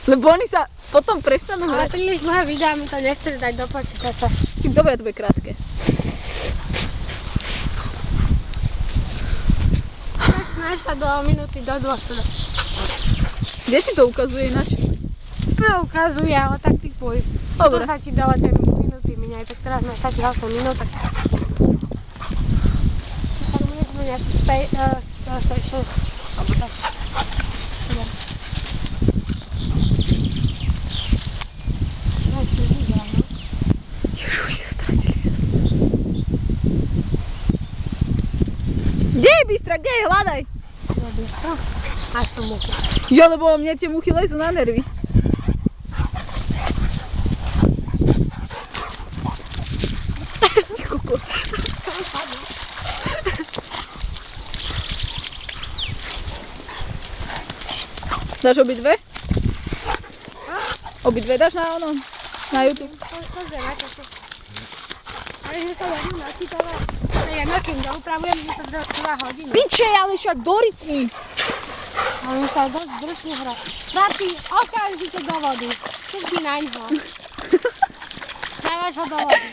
Lebo oni sa potom prestanú Ale hrať. príliš dlhé videá mi to nechce dať do počítača. Dobre, to bude krátke. Snaž sa do minúty, do 200. Kde ti to ukazuje ináč? Ukazuje, ale tak typuj. Dobre. To sa ti dala tie minúty miňaj, tak teraz máš takých 8 minút, tak... Tak budeme nejakých 6, alebo tak. Už sa stratili zase. Kde je Bystra? Kde je? Hľadaj! Čo? Máš tu muchy. Jo, lebo mne tie muchy lezú na nervy. Kokos. Dáš obidve? Obidve dáš na onom? Na YouTube? Pozri na to. Ale že to jednu načítala. Jedno, kým doupravujem, že to trvá hodinu. Piče, ale však do rytmi. Ale mi sa dosť zručne hrá. Chlapi, okamžite do vody. Všetky na ňo. Dávaš ho do vody.